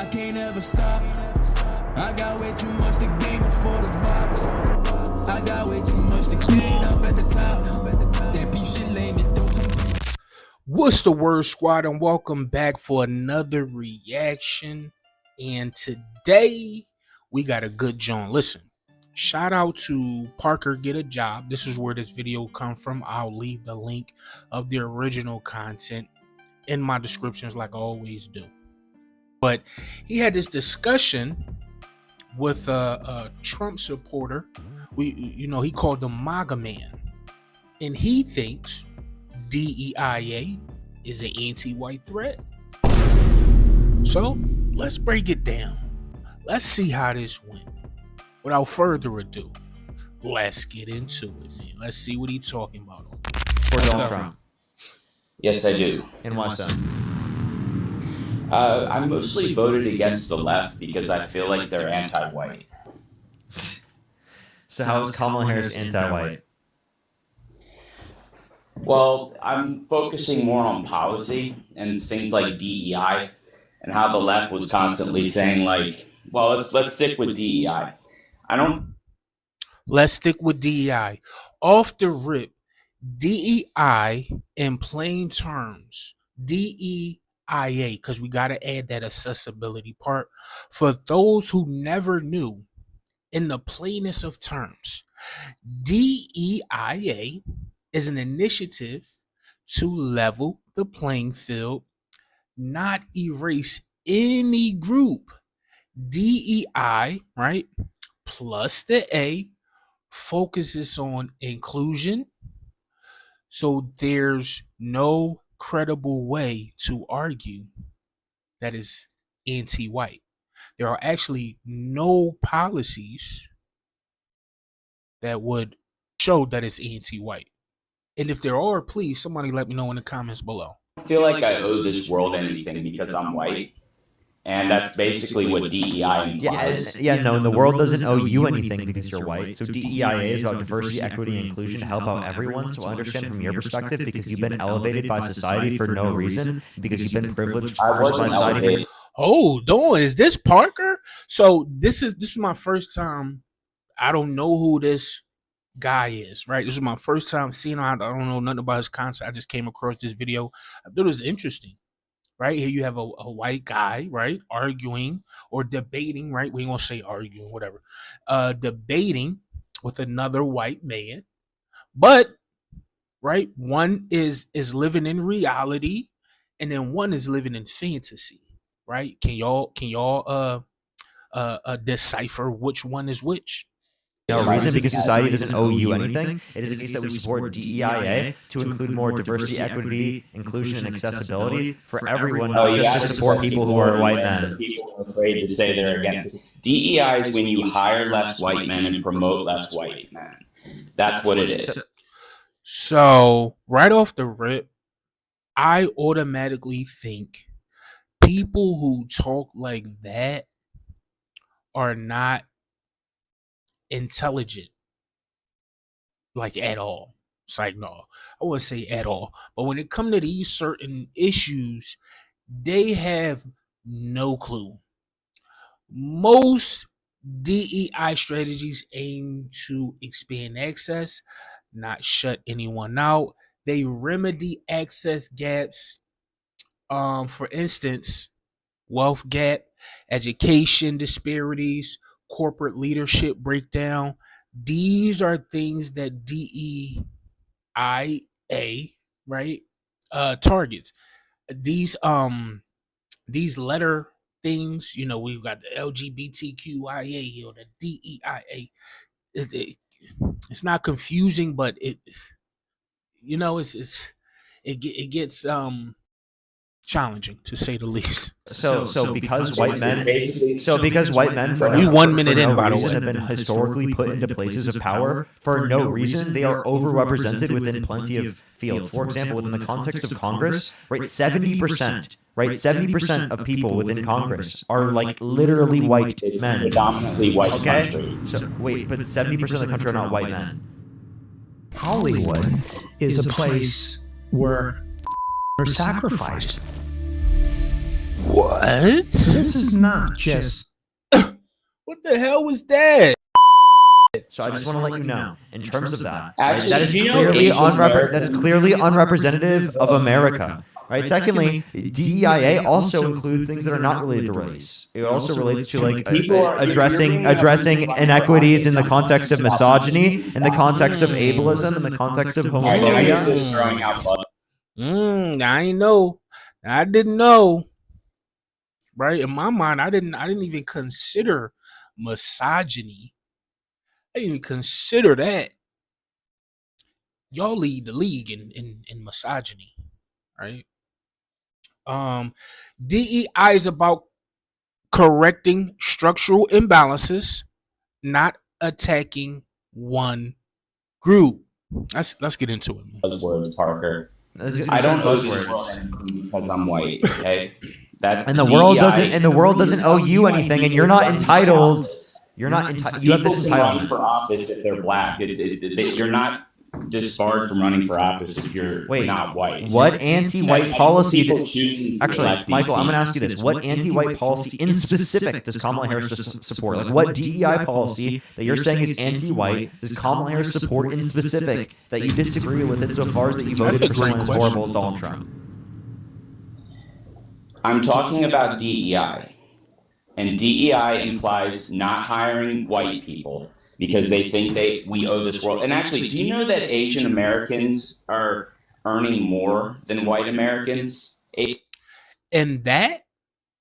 can't ever stop. I got way too much to gain before the box. I got way too much to gain up at the top. That beef shit lame, it don't come. What's the word, squad, and welcome back for another reaction. And today we got a good joint. Listen, shout out to Parker Get a Job. This is where this video come from. I'll leave the link of the original content in my descriptions like I always do. But he had this discussion with a Trump supporter. He called the MAGA man, and he thinks DEIA is an anti-white threat. So let's break it down. Let's see how this went. Without further ado, let's get into it, man. Let's see what he's talking about. For Donald Trump. Yes, I do. And why so? I mostly voted against the left because I feel like they're anti-white. So how is Kamala Harris anti-white? Well, I'm focusing more on policy and things like DEI and how the left was constantly saying, like, well, let's stick with DEI. Let's stick with DEI. Off the rip, DEI in plain terms, DEIA, because we got to add that accessibility part. For those who never knew, in the plainest of terms, DEIA is an initiative to level the playing field, not erase any group. DEI, right, plus the A, focuses on inclusion. So there's no credible way to argue that is anti-white. There are actually no policies that would show that it's anti-white. And if there are, please, somebody let me know in the comments below. I feel like I owe this world anything because I'm white. And that's basically what DEI implies. No, the world doesn't owe you anything because you're white. So DEIA is about diversity, equity, and inclusion to help out everyone. So understand from your perspective, because you've been elevated by society for no reason, because you've been privileged by society. Hold on, is this Parker? So this is my first time. I don't know who this guy is, right? This is my first time seeing him. I don't know nothing about his concept. I just came across this video. I thought it was interesting. Right here, you have a white guy, right, arguing or debating, right? We ain't gonna say arguing, whatever. Debating with another white man, but right, one is living in reality, and then one is living in fantasy, right? Can y'all decipher which one is which? No reason, because society doesn't owe you anything. It is a case that we support DEIA to include more diversity, equity, inclusion, and accessibility for everyone, not just to support people who are white men. So people are afraid to say they're against it. DEI is when you hire less white men and promote less white men. That's what it is. So right off the rip, I automatically think people who talk like that are not intelligent, like at all. It's like, no, I wouldn't say at all, but when it comes to these certain issues, they have no clue. Most DEI strategies aim to expand access, not shut anyone out. They remedy access gaps, for instance, wealth gap, education disparities, corporate leadership breakdown. These are things that DEIA, right, targets. These letter things, we've got the LGBTQIA or the DEIA. It's not confusing, but it gets challenging, to say the least. So because white men for we 1 minute in, by the way, have been historically put into places of power for no reason, they are overrepresented within plenty of fields. For example, within the context of Congress, right, 70% of people within Congress are like literally white men. Predominantly white country. So wait, but 70% of the country are not white men. Hollywood is a place where are sacrificed. What? This is not just. What the hell was that? So I just want to let you know, in terms of that, Actually, that is you know clearly Asian Americans- that's clearly unrepresentative of America. Right. Secondly, DEIA also includes things that are not related to race. It also relates to like addressing inequities in the context of misogyny, in the context of ableism, in the context of All right, then I get homophobia. this throwing out bugs. I ain't know. I didn't know. Right? In my mind, I didn't even consider misogyny. I didn't even consider that. Y'all lead the league in misogyny, right? DEI is about correcting structural imbalances, not attacking one group. Let's get into it, man. Buzzwords, Parker. Those I don't owe this buzzwords. world anything because I'm white. Okay, that And the world DEI doesn't owe you anything, and you're not entitled. You're not entitled. You have this People can run for entitlement. office if they're black. You're not disbarred from running for office if you're not white. What anti-white policy? Actually, Actually, Michael, I'm going to ask you this: what anti-white policy, in specific, does Kamala Harris support? Like, what DEI policy that you're saying is anti-white does Kamala Harris support in specific that you disagree with insofar as that you That's voted a for great someone as question. horrible as Donald Trump? I'm talking about DEI. And DEI implies not hiring white people because they think we owe this world. And actually, do you know that Asian Americans are earning more than white Americans? And that,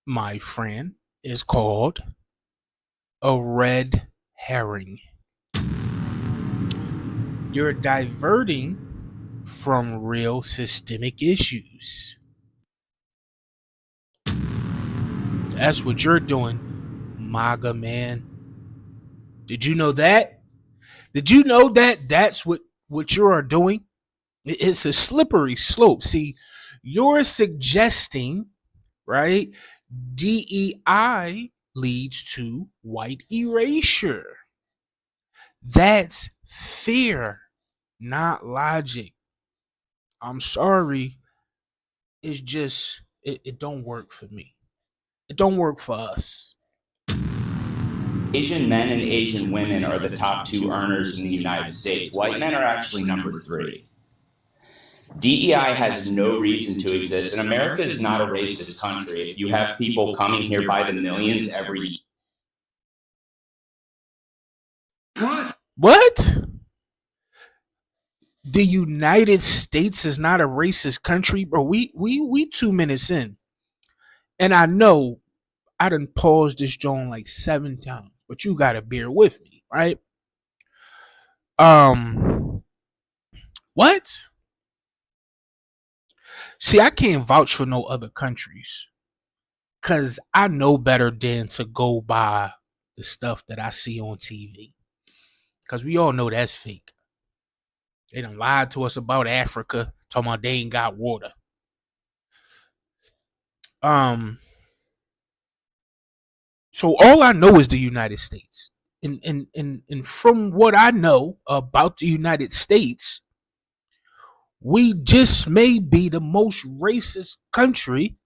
my friend, is called a red herring. You're diverting from real systemic issues. That's what you're doing, MAGA man. Did you know that? Did you know that that's what you are doing? It's a slippery slope. See, you're suggesting, right? DEI leads to white erasure. That's fear, not logic. I'm sorry. It's just, it don't work for me. It don't work for us. Asian men and Asian women are the top two earners in the United States. White men are actually number 3. DEI has no reason to exist, and America is not a racist country. If you have people coming here by the millions every year. What? The United States is not a racist country, bro. We 2 minutes in. And I know I done paused this joint like 7 times, but you gotta bear with me, right? What? See, I can't vouch for no other countries, cause I know better than to go by the stuff that I see on TV. Cause we all know that's fake. They done lied to us about Africa, talking about they ain't got water. So all I know is the United States. And from what I know about the United States, we just may be the most racist country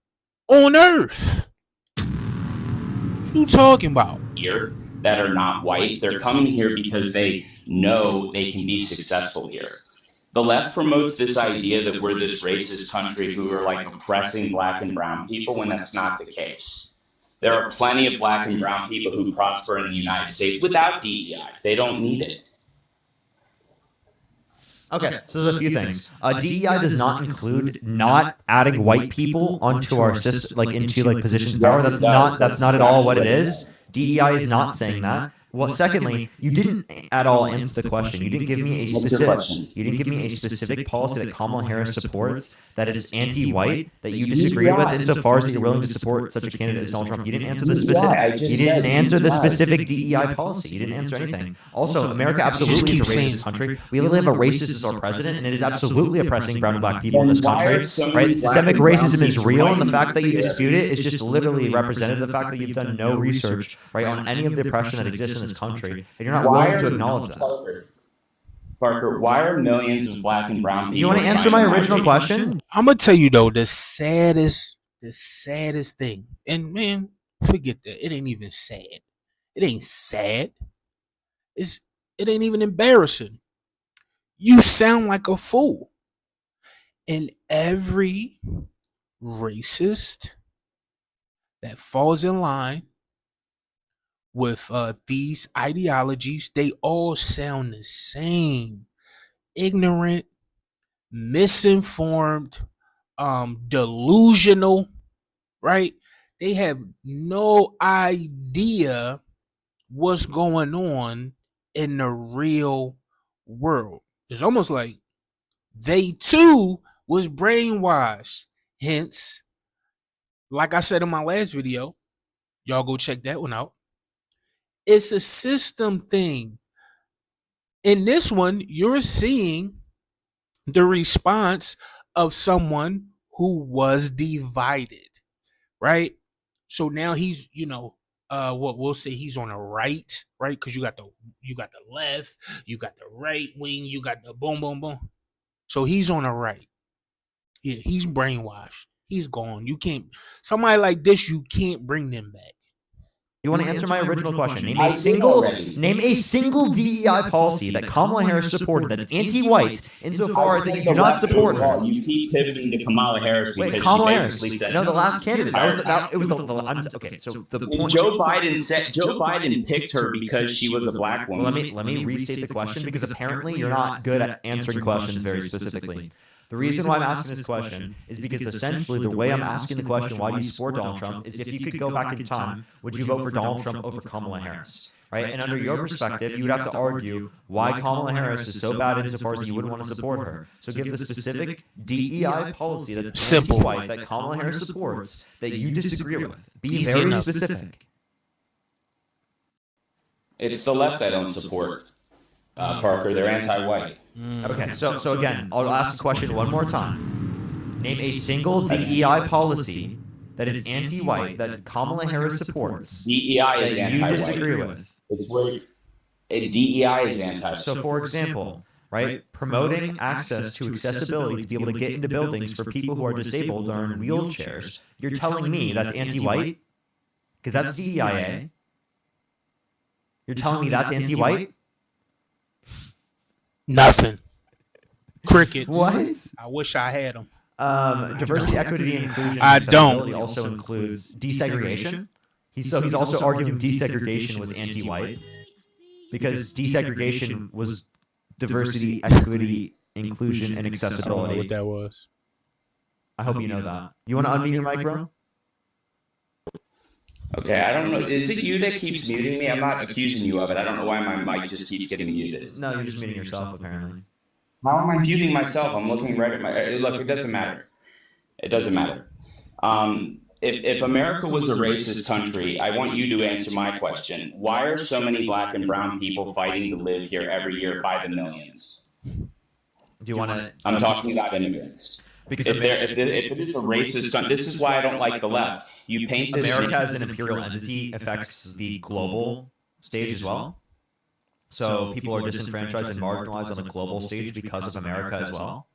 on earth. What you talking about? Here that are not white, they're coming here because they know they can be successful here. The left promotes this idea that we're this racist country who are like oppressing black and brown people when that's not the case. There are plenty of black and brown people who prosper in the United States without DEI. They don't need it. Okay, so there's a few things. DEI does not include not adding white people onto our system, like into like positions of power. That's not at all what it is. DEI is not saying that. Well, secondly, you didn't at all answer the question. You didn't give me a specific policy that Kamala Harris supports that is anti-white that you disagree with insofar as that you're willing to support such a candidate as Donald Trump. You didn't answer the specific. You didn't answer the specific DEI policy. You didn't answer anything. Also, America absolutely is a racist country. We literally have a racist as our president, and it is absolutely oppressing brown and black people in this country. Right? Systemic racism is real, and the fact that you dispute it is just literally representative of the fact that you've done no research, right, on any of the oppression that exists in this country, and you're not willing to acknowledge that. Parker, why are millions of black and brown people? You want to answer my original question? I'm gonna tell you though, the saddest thing And man, forget that. It ain't even sad. It ain't sad. It ain't even embarrassing. You sound like a fool. And every racist that falls in line with these ideologies, they all sound the same. Ignorant, misinformed, delusional, right? They have no idea what's going on in the real world. It's almost like they too was brainwashed. Hence, like I said in my last video, y'all go check that one out. It's a system thing. In this one, you're seeing the response of someone who was divided, right? So now he's, what we'll say he's on the right, right? Because you got the left, you got the right wing, you got the boom, boom, boom. So he's on the right. Yeah, he's brainwashed. He's gone. You can't. Somebody like this, you can't bring them back. You want to answer my original question? Name a single DEI policy that Kamala Harris supported that's anti-white insofar as that you do not support her. You keep pivoting to Kamala Harris because Kamala she Harris. basically said No, the last candidate. It was the okay. So the point. Joe Biden picked her because she was a black woman. Well, let me restate the question because apparently you're not good at answering questions very specifically. The reason why I'm asking this question is because essentially the way I'm asking the question, why do you support Donald Trump, is if you could go back in time, would you vote for Donald Trump over Kamala Harris? Right? And under your perspective, you would have to argue why Kamala Harris is so bad insofar as you wouldn't want to support her. So give the specific DEI policy that's simple anti-white that Kamala Harris supports that you disagree with. Be very specific. It's the left I don't support, Parker. They're anti-white. Okay, so again, I'll ask the question one more time. Name a single DEI policy that is anti-white that Kamala Harris supports. DEI is that you anti-white. disagree with. DEI is anti-white. So, for example, right, promoting access to accessibility to be able to get into buildings for people who are disabled or in wheelchairs. You're telling me that's anti-white? Because that's DEIA. You're telling me that's anti-white? Nothing. Crickets. What? I wish I had them. Diversity, equity, and inclusion. I and don't. accessibility also includes desegregation. He's also arguing desegregation was anti-white because desegregation was diversity, equity, inclusion, and I don't know accessibility. what that was. I hope you know that. You want to unmute your mic, bro? Okay, I don't know. Is it you that keeps muting me? I'm not accusing you of it. I don't know why my mic just keeps getting muted. No, you're just muting yourself, apparently. How am I muting myself? I'm looking right at my... Look, it doesn't matter. It doesn't matter. If America was a racist country, I want you to answer my question. Why are so many black and brown people fighting to live here every year by the millions? Do you want to... I'm talking about immigrants. Because If it is a racist country, this is why I don't like the left. You paint this... America as an imperial entity affects the global stage as well. So people are disenfranchised and marginalized on the global stage because of America as well.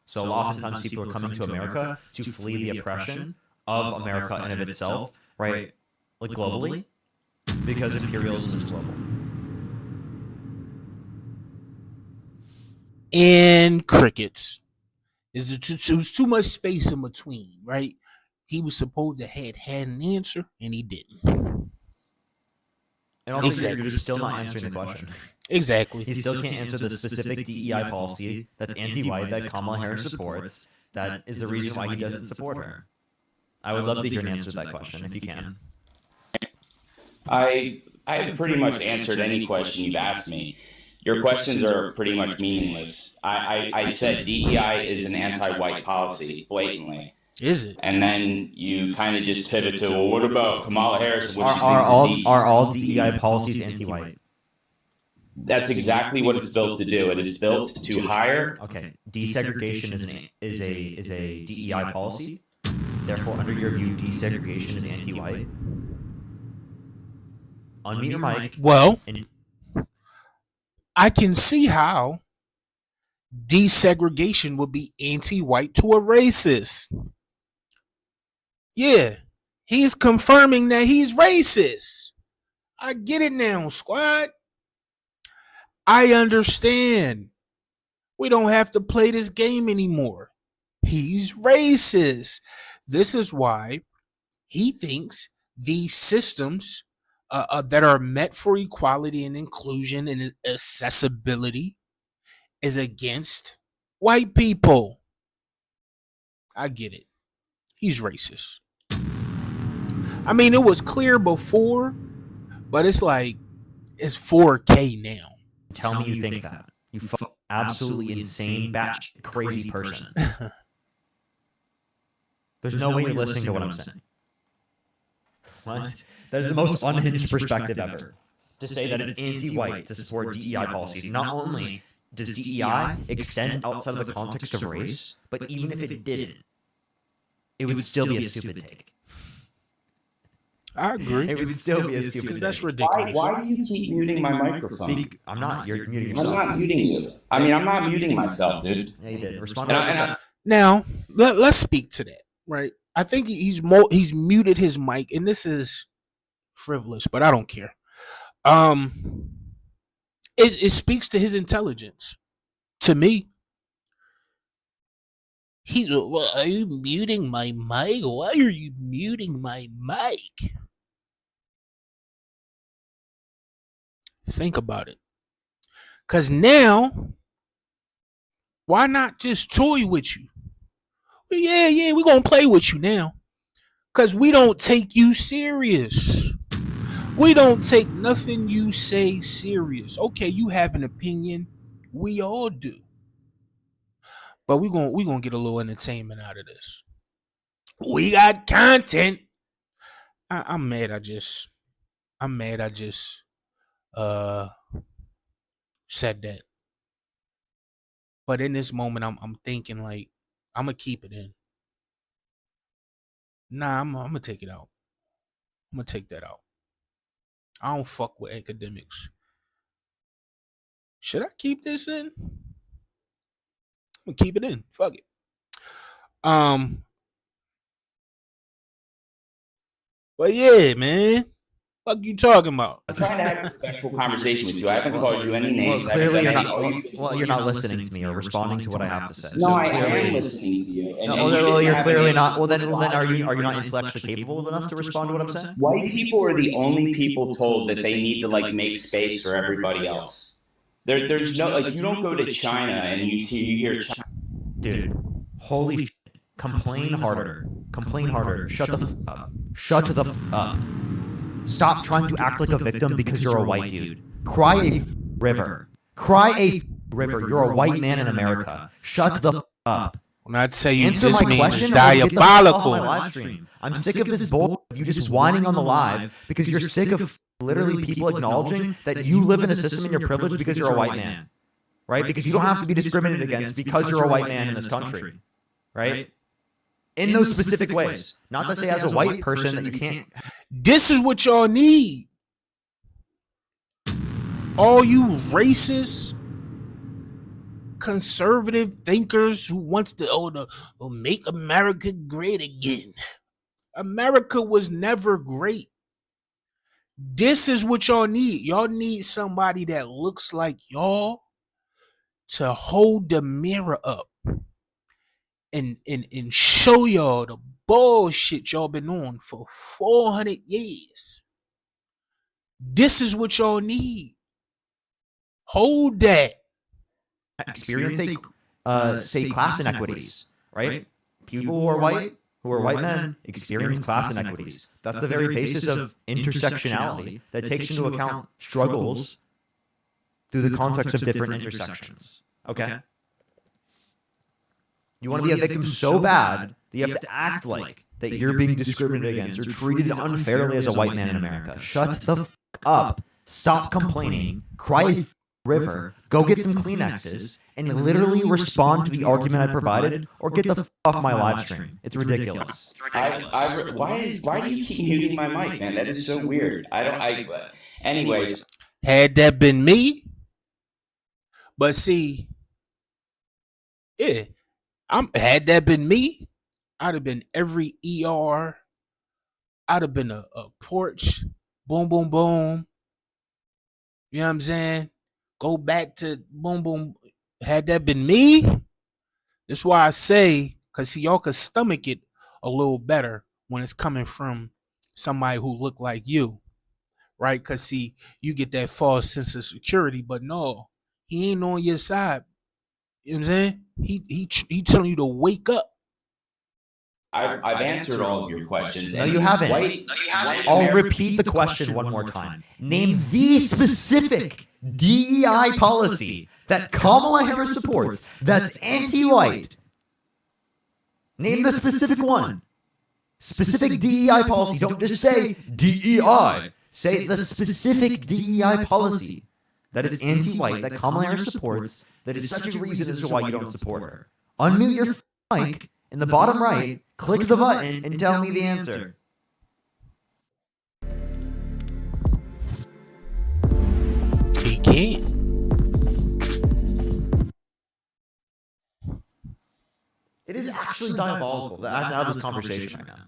So oftentimes people are coming to America to flee the oppression of America in of itself, right? Like globally, because imperialism is global. And crickets. It was too much space in between, right? He was supposed to had an answer, and he didn't. And also, Exactly. you're just still not answering the question. Exactly. He still can't answer the specific DEI policy that's anti-white that Kamala Harris supports. That is the reason why he doesn't support her. I would love to hear an answer to that question if you can. I have pretty much answered any question you've asked me. Your questions are pretty much meaningless. I said DEI is an anti-white policy, blatantly. Is it? And then you kind of just pivot to, well, what about Kamala Harris? Are all DEI policies anti-white? That's exactly what it's built to do. It is built to hire. Okay, desegregation is a DEI policy. Therefore, under your view, desegregation is anti-white. Unmute your mic. Well, And I can see how desegregation would be anti-white to a racist. Yeah, He's confirming that he's racist. I get it now, squad. I understand. We don't have to play this game anymore. He's racist. This is why he thinks these systems that are meant for equality and inclusion and accessibility is against white people. I get it. He's racist. I mean, it was clear before, but it's like it's 4K now. Tell me you think that. You absolutely insane, batshit crazy person. There's no way you're listening to what I'm saying. What? That is the most unhinged perspective ever. To say that it's anti-white to support DEI policies. Not only does DEI extend outside of the context of race, but even if it didn't, it would still be a stupid take. I agree. It would still be a stupid take. That's ridiculous. Why do you keep muting my microphone? I'm not. You're muting yourself. I'm not muting you. I mean, I'm not muting myself, dude. Yeah, you did. Respond to that. Now, let's speak to that, right? I think he's muted his mic, and this is frivolous, but I don't care. It speaks to his intelligence. To me, well, are you muting my mic? Why are you muting my mic? Think about it. Because now, why not just toy with you? Well, yeah, we're going to play with you now. Because we don't take you serious. We don't take nothing you say serious. Okay, you have an opinion. We all do. But we're gonna get a little entertainment out of this. We got content. I'm mad I just said that. But in this moment, I'm thinking like I'm gonna keep it in. Nah, I'm gonna take it out. I'm gonna take that out. I don't fuck with academics. Should I keep this in? I'm gonna keep it in. Fuck it. But yeah, man. What you talking about? I'm trying to have a respectful conversation with you. I haven't called you any names. Well, clearly you're not listening to me or responding to what I have to say. No, I am listening to you. Well, you're clearly not. Well, then are you not intellectually capable enough to respond to what I'm saying? White people are the only people told that they need to like make space for everybody else. There's no like you don't go to China and you hear China. Dude, holy shit. Complain harder. Complain harder. Shut the f up. Shut the f up. Stop trying to act like a victim because you're a white dude. Cry a river. Cry a river. You're a white man in America. Shut the f up. When I tell you Answer this my man question is or get the f diabolical. off my live stream. I'm sick of this bull of you just whining on the live because you're sick of literally people acknowledging that you live in a system and you're privileged because you're a white man. Right? Because you don't have to be discriminated against because you're a white man in this country. Right? In those specific ways. Not to say as a white person that you can't. This is what y'all need. All you racist, conservative thinkers who wants to make America great again. America was never great. This is what y'all need. Y'all need somebody that looks like y'all to hold the mirror up and show y'all the bullshit y'all been on for 400 years. This is what y'all need. Hold that. Experience say class inequities, right? People who are white men experience class inequities. That's the very basis of intersectionality that takes into account struggles through the context of different intersections. Okay? You want to be a victim so bad that you have to act like that you're being discriminated against or treated unfairly as a white man in America. Shut the f up. Stop complaining. Cry a river. Go get some Kleenexes and literally respond to the argument I provided or get the f off my live stream. It's ridiculous. Why do you keep muting my mic, man? That is so weird. Anyways. Had that been me, but see, yeah. Had that been me, I'd have been every ER I'd have been a porch, boom, boom, boom. You know what I'm saying? Go back to boom, boom. Had that been me, that's why I say, because see, y'all could stomach it a little better when it's coming from somebody who look like you, right? Because see, you get that false sense of security, but no, he ain't on your side. You know what I'm saying? He telling you to wake up. I've answered all of your questions. No, you haven't. I'll repeat the question one more time. Name the specific DEI policy that Kamala Harris supports that's anti-white. Name the specific one. Specific DEI policy. Don't just say DEI. Say the specific DEI policy that is anti-white that Kamala Harris supports that is such a reason as to why you don't support her. Unmute your mic in the bottom right, click the button, and tell me the answer. He can't. It is actually diabolical that I have to have this conversation right now.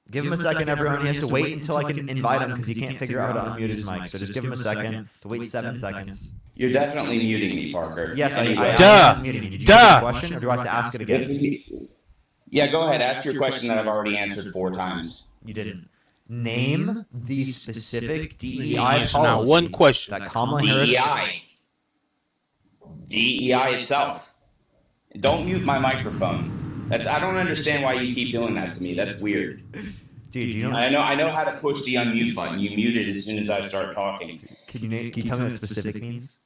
Give him a second, everyone. He has to wait until I can invite him because he can't figure out how to unmute his mic. So just give him a second to wait 7 seconds. You're definitely muting me, Parker. Yes, I am muting you. Did you Duh. get a question, or do I have to ask it again? Yeah, go ahead. Ask your question that I've already answered 4 times. You didn't. Name the specific DEI Answer policy not one question. that Kamala Harris... DEI. DEI itself. Don't mute my microphone. I don't understand why you keep doing that to me. That's weird. Dude, you know... I know how to push the unmute button. You mute it as soon as I start talking. Can you tell me what specific means?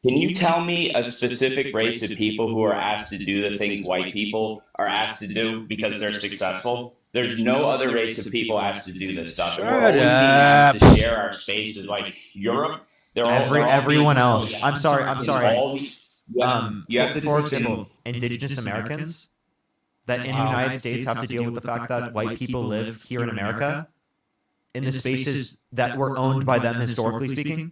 Can you tell me a specific race of people who are asked to do the things white people are asked to do because they're successful? There's no other race of people asked to do this stuff. We're always being asked to share our spaces. Like Europe, everyone else. I'm sorry. You have to, for example, Indigenous Americans that in the United States have to deal with the fact that white people live here in America in the spaces that were owned by them historically speaking.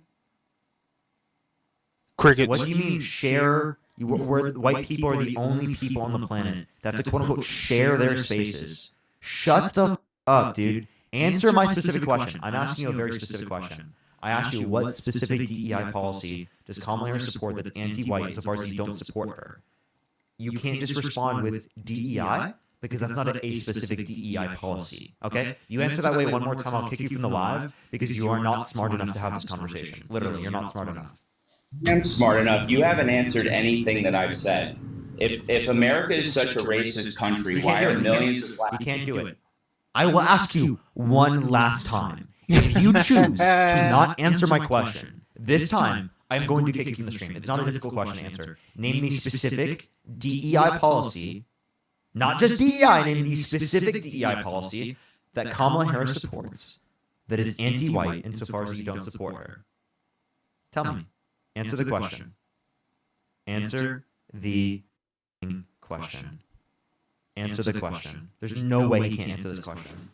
Crickets. What do you mean share? Where white people are the only people on the planet that have to quote unquote share their spaces. Shut the up, dude. Answer my specific question. I'm asking you a very specific question. I asked you what specific DEI policy does Kamala Harris support that's anti-white so far as you don't support her. You can't just respond with DEI because that's not a specific DEI policy. Okay? You answer that way one more time, I'll kick you from the live because you are not smart enough to have this conversation. Literally, you're not smart enough. I'm smart enough. You haven't answered anything that I've said. If America is such a racist country, why are millions of black people... You can't do it. I will ask you one last time. If you choose to not answer my question, this time, I'm going to kick you from the stream. It's not a difficult question to answer. Name the specific DEI policy, not just DEI, name the specific DEI policy that Kamala Harris supports that is anti-white insofar as you don't support her. Tell me. Answer the question. Answer the question. Answer the question. There's no way he can't answer this question.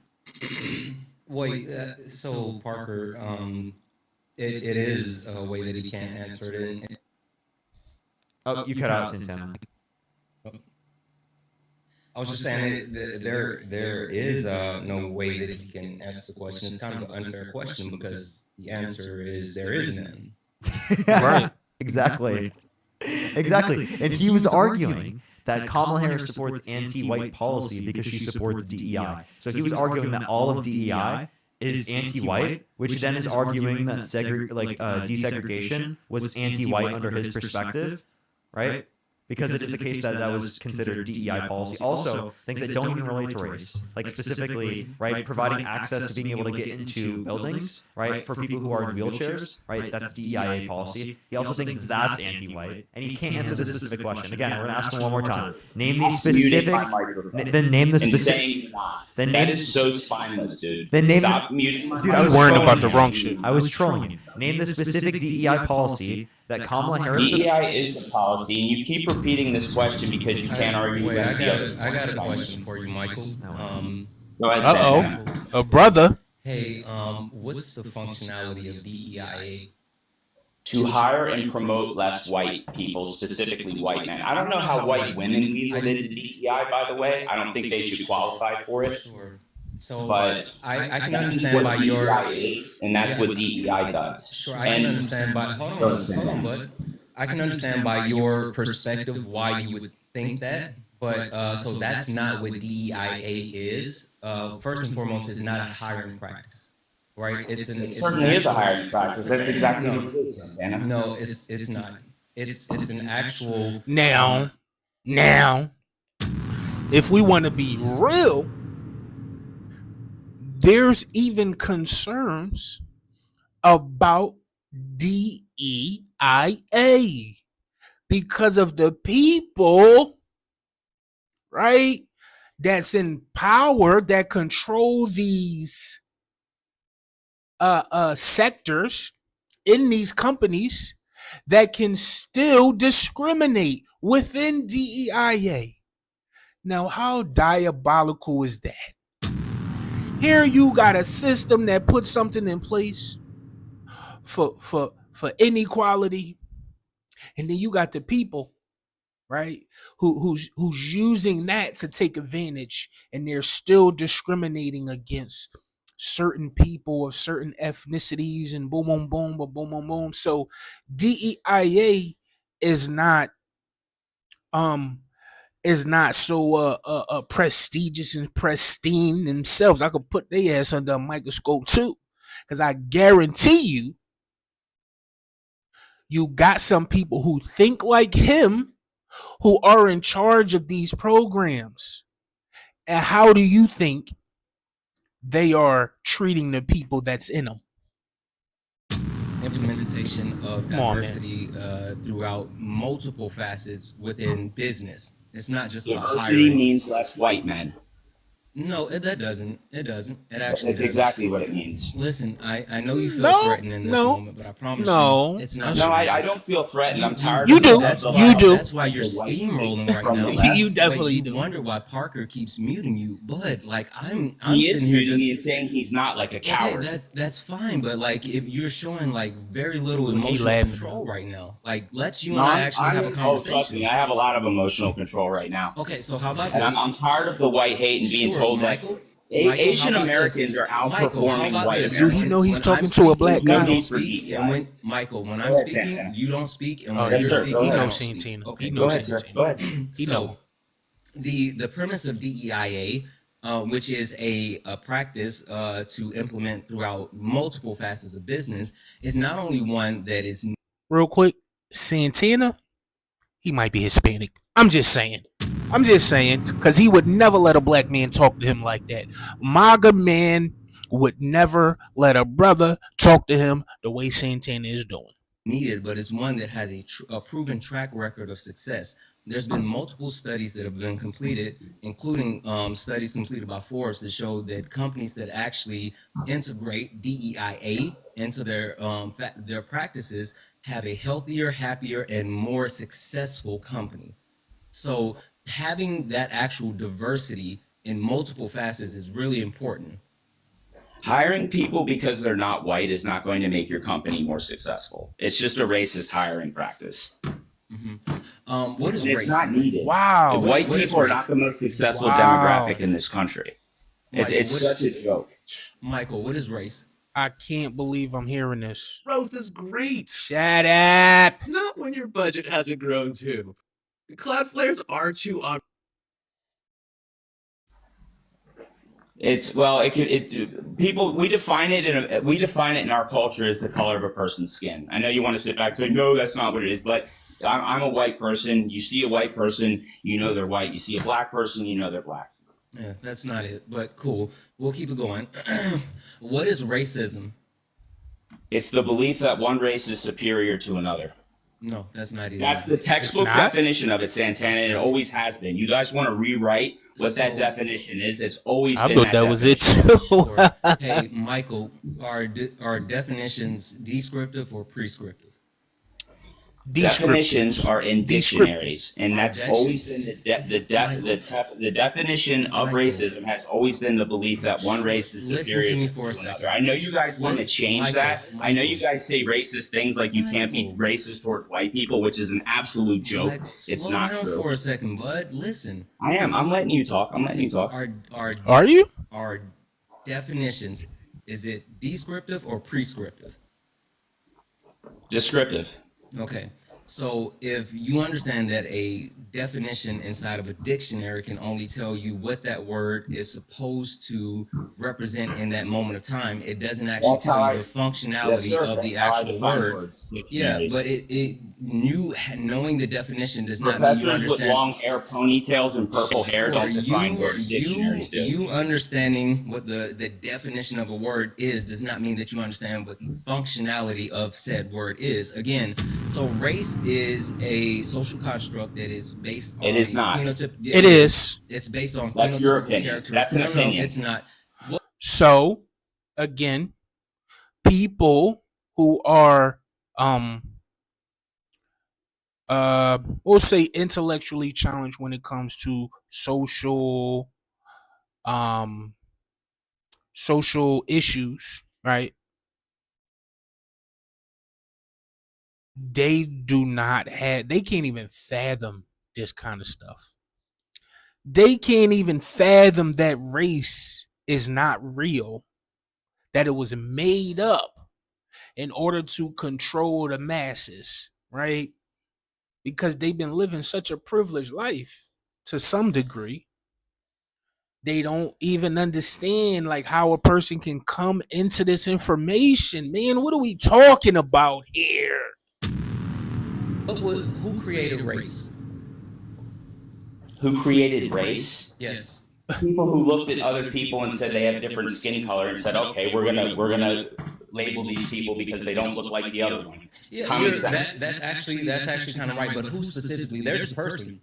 Wait, so Parker, it is a way that he can't answer it in. Oh, you cut out, Sintam. I was just saying there is no way that he can answer the question. It's kind of an unfair question because the answer is there is none. Right. Exactly. And he was arguing that Kamala Harris supports anti-white policy because she supports DEI. So he was arguing that all of DEI is anti-white, which then is arguing that desegregation was anti-white under his perspective, right? Because it is the case that that was considered DEI policy. Also, things that don't even relate to race, like specifically, right, providing access to being able to get into buildings, right, for people who are in wheelchairs, right, that's DEIA policy. He also thinks that's anti-white, and he can't answer this specific question. Again, we're going to ask him one more time. Name the specific, then name the specific, then name, that is so spineless, dude. Then name, stop muting my dude, I was worrying about the wrong shit. I was trolling you. Name the specific DEI policy that Kamala Harris... DEI is a policy, and you keep repeating this question because you can't argue against the other. I got a question for you, Michael. Go ahead. Uh-oh. A brother. Hey, what's the functionality of DEIA? to hire and promote less white people, specifically white men. I don't know how white women weasel into DEI, by the way. I don't think they should qualify for it. Sure. So, But I can that's understand by what your. DEI is, and that's what DEI does. Sure, I can understand by. Hold on, bud. I can understand by your perspective why you would think that, but so that's not what DEIA is. First and foremost, it's not a hiring practice, right? It certainly is a hiring practice. That's exactly what it is, Santana. No, it's not. It's an actual. Now, if we want to be real, there's even concerns about DEIA because of the people, right, that's in power that control these sectors in these companies that can still discriminate within DEIA. Now, how diabolical is that? Here you got a system that puts something in place for inequality, and then you got the people, right, who's using that to take advantage, and they're still discriminating against certain people of certain ethnicities, and boom, boom, boom, boom, boom, boom, boom. So DEIA is not so prestigious and pristine themselves. I could put their ass under a microscope too, because I guarantee you got some people who think like him who are in charge of these programs. And how do you think they are treating the people that's in them? Implementation of diversity throughout multiple facets within business. It's not just about diversity hiring. means less white men. No, that doesn't. It doesn't. It actually That's doesn't. exactly what it means. Listen, I know you feel threatened in this moment, but I promise you, it's not. No, I don't feel threatened. I'm tired. You of do. That's the why, You do. That's why you're steamrolling right From now. the left. You definitely But you do. wonder why Parker keeps muting you, bud. Like I'm He is sitting here muting just. me and saying he's not like a coward. Okay, that's fine, but like if you're showing like very little Look, he emotional laughing. control right now, like let's you No, and I actually have a trust conversation. me, I have a lot of emotional control right now. Okay, so how about And this? I'm tired of the white hate and being Sure, told Michael. that Michael, Asian how about Americans this? are Michael, how outperforming about white this? Do he Americans. know he's When talking I'm to a speaking, black you guy? don't For speak, DEI. and when Michael, when I'm ahead, speaking, Santana. you don't speak, and Oh, when yeah, you're sir, speaking, go he I ahead. don't knows speak. Santana. Okay, He go knows ahead, sir. Santana. Go ahead. He So know. the premise of DEIA, which is a practice to implement throughout multiple facets of business, is not only one that is Real quick, Santana, he might be Hispanic. I'm just saying, because he would never let a black man talk to him like that. MAGA man would never let a brother talk to him the way Santana is doing. needed, but it's one that has a proven track record of success. There's been multiple studies that have been completed, including studies completed by Forbes, that show that companies that actually integrate DEIA into their practices have a healthier, happier, and more successful company. So having that actual diversity in multiple facets is really important. Hiring people because they're not white is not going to make your company more successful. It's just a racist hiring practice. What is And race? it's not needed. Wow. White What is people are race? not the most successful Wow. demographic in this country. It's Michael, such a joke. Michael, what is race? I can't believe I'm hearing this. Growth is great. Shut up. Not when your budget hasn't grown too. Cloudflare's R2 on People we define it in our culture as the color of a person's skin. I know you want to sit back and say no, that's not what it is, but I'm a white person. You see a white person, you know they're white. You see a black person, you know they're black. Yeah, that's not it, but cool. We'll keep it going. What is racism? It's the belief that one race is superior to another. No, that's not it. That's the textbook It's not? definition of it, Santana, and it always has been. You guys want to rewrite what that So- definition is? It's always I been thought that was it definition. too. Sure. Hey, Michael, are definitions descriptive or prescriptive? Definitions are in dictionaries, and that's always been the definition of racism has always been the belief that one race is Listen superior to me to for a another. second. I know you guys want to change that. I know you guys say racist things like you can't be racist towards white people, which is an absolute joke. Michael, It's slow not down true. for a second, bud. Listen. I am. I'm letting you talk. I'm letting you talk. Are you? Our definitions, is it descriptive or prescriptive? Descriptive. Okay. So if you understand that a definition inside of a dictionary can only tell you what that word is supposed to represent in that moment of time, it doesn't actually That's how tell I- you the functionality of the actual word. Yeah, but knowing the definition does not mean you Professors with understand. long hair, ponytails, and purple hair Or don't define words. Dictionaries do. you understanding what the definition of a word is does not mean that you understand what the functionality of said word is. Again, so race is a social construct that is based on It is not. It is. It's based on That's your phenotypical opinion. characteristics. That's an opinion. No, it's not. So again, people who are we'll say intellectually challenged when it comes to social issues, right? They can't even fathom this kind of stuff. They can't even fathom that race is not real, that it was made up in order to control the masses, right? Because they've been living such a privileged life to some degree. They don't even understand like how a person can come into this information. Man, what are we talking about here? But who created race? Who created race? Yes. People who looked at other people and said they have different skin color and said, okay, we're gonna label these people because they don't look like the other one. Yeah, Common sense. that's actually kind of right. But who specifically? There's a person.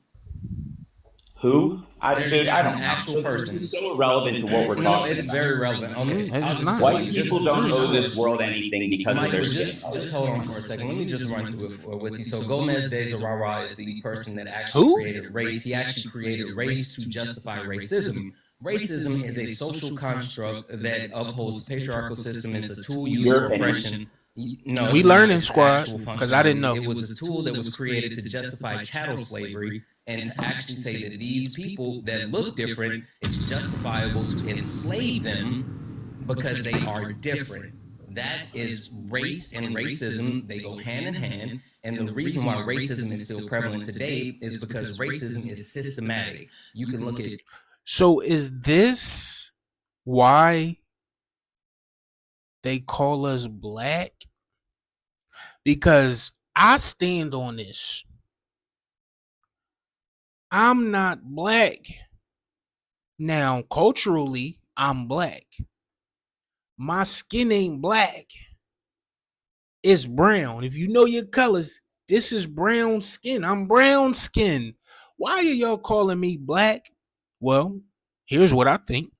Who? There's an actual person. This is so irrelevant to what we're No, talking it's about. very relevant. Okay, It's I'll just not. tell White you, people don't owe this world anything because of Michael, their skin just color. hold on for a second. Let me just run through it with you. So Gomez de Zurara is the person that actually Who? created race. He actually created race to justify racism. Racism is a social construct that upholds the patriarchal system. It's a tool used Your for opinion. oppression. No, We it's learning, not. It's squad, actual 'cause I didn't know. functionality. It was a tool that was created to justify chattel slavery and to actually say that these people that look different, it's justifiable to enslave them because they are different. That is race and racism. They go hand in hand. And the reason why racism is still prevalent today is because racism is systematic. You can look at So is this why they call us black? Because I stand on this. I'm not black. Now, culturally, I'm black. My skin ain't black. It's brown. If you know your colors, this is brown skin. I'm brown skin. Why are y'all calling me black? Well, here's what I think.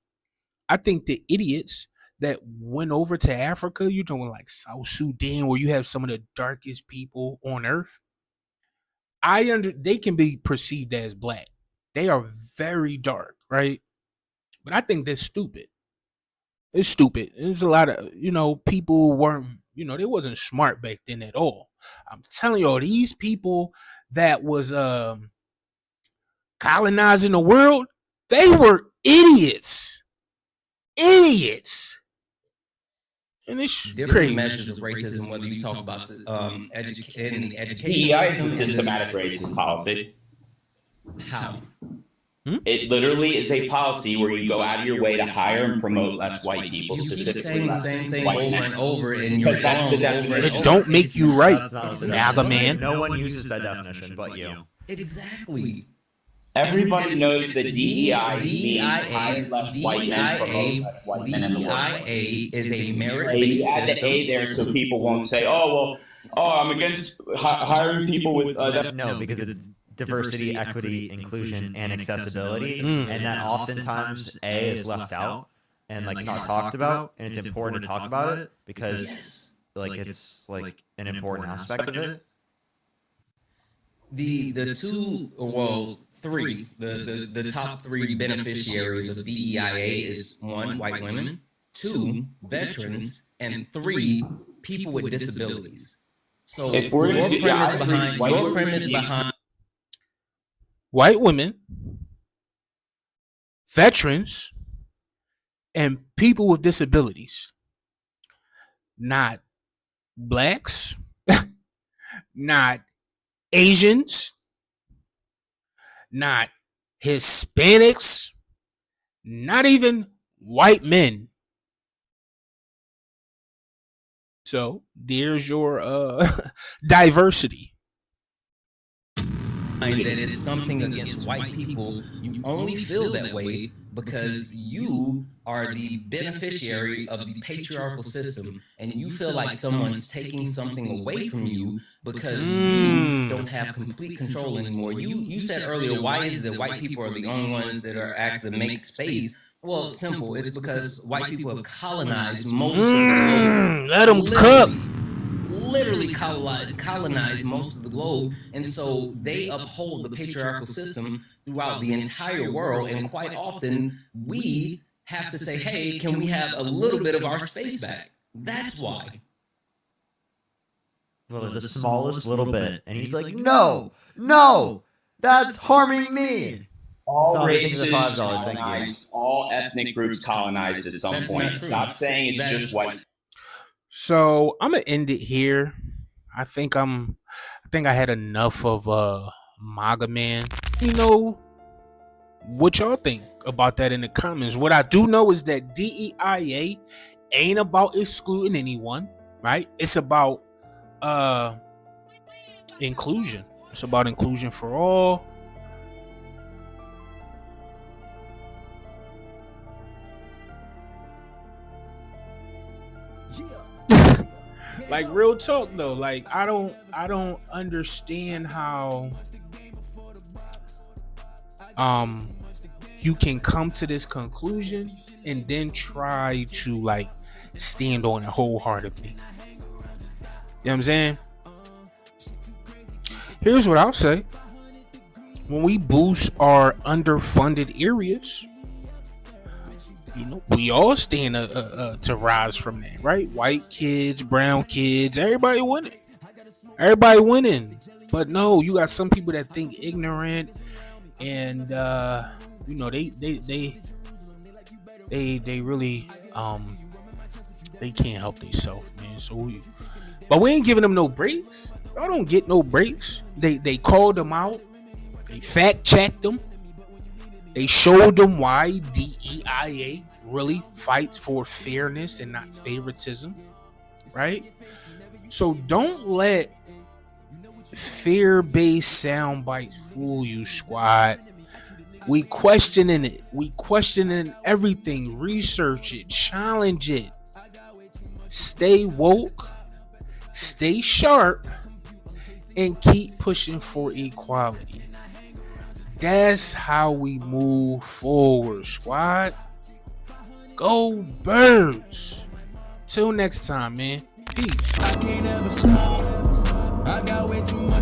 I think the idiots that went over to Africa, you know, like South Sudan, where you have some of the darkest people on earth, they can be perceived as black. They are very dark, right? But I think they're stupid. It's stupid. There's a lot of, people weren't, they wasn't smart back then at all. I'm telling y'all, these people that was colonizing the world, they were idiots. Idiots. And it's different crazy. measures of racism, whether you talk about in the education DEI is a system. systematic racist policy. How? It literally is a policy where you go out of your way to hire and promote less white people, You keep specifically saying the less same thing white over men. and over, and you're Because that's wrong the over and definition. over. It don't make you right, That's not what the MAGA definition- man. No one uses that definition but you. Exactly. Everybody knows that DEI means hire less white men, promote less white men in the workplace. DEIA is a You merit-based add the system. A there so people won't say, I'm against hiring people with... No, because it's diversity, equity, inclusion, and accessibility, and that oftentimes A is left out and not talked about, and it's important to talk about it because it's an important aspect of it. the top three beneficiaries of DEIA is one, white women, two, veterans, and three, people with disabilities. So If we're your gonna- premise I agree. behind White women, veterans, and people with disabilities. Not blacks, not Asians, not Hispanics, not even white men. So there's your diversity. that it's something against white people, you only feel that way because you are the beneficiary of the patriarchal system, and you feel like someone's taking something away from you because you don't have complete control anymore. You said earlier, why is it that white people are the only ones that are asked to make space? Well, it's simple. It's because white people have colonized most of the globe. Let them cook. Literally colonize most of the globe, and so they uphold the patriarchal system throughout the entire world. And quite often, we have to say, "Hey, can we have a little bit of our space back?" That's why. Well, the smallest little bit, and he's like, "No, that's harming me." All So races $5, thank you. colonized, all ethnic groups colonized at some That's point. not true. Stop saying it's just white. So I'm gonna end it here. I think I had enough of MAGA man. You know what y'all think about that in the comments. What I do know is that DEIA ain't about excluding anyone, right? It's about inclusion. It's about inclusion for all. Like real talk though, like I don't understand how you can come to this conclusion and then try to like stand on it wholeheartedly. You know what I'm saying? Here's what I'll say. When we boost our underfunded areas, you know, we all stand to rise from that, right? White kids, brown kids, everybody winning. Everybody winning. But no, you got some people that think ignorant, and you know, they really they can't help themselves, man. So but we ain't giving them no breaks. Y'all don't get no breaks. They called them out. They fact checked them. They showed them why DEIA really fights for fairness and not favoritism, right? So don't let fear-based sound bites fool you, squad. We questioning it. We questioning everything. Research it. Challenge it. Stay woke. Stay sharp. And keep pushing for equality. That's how we move forward, squad. Go Birds. Till next time, man. Peace. I can't ever stop. I got way too much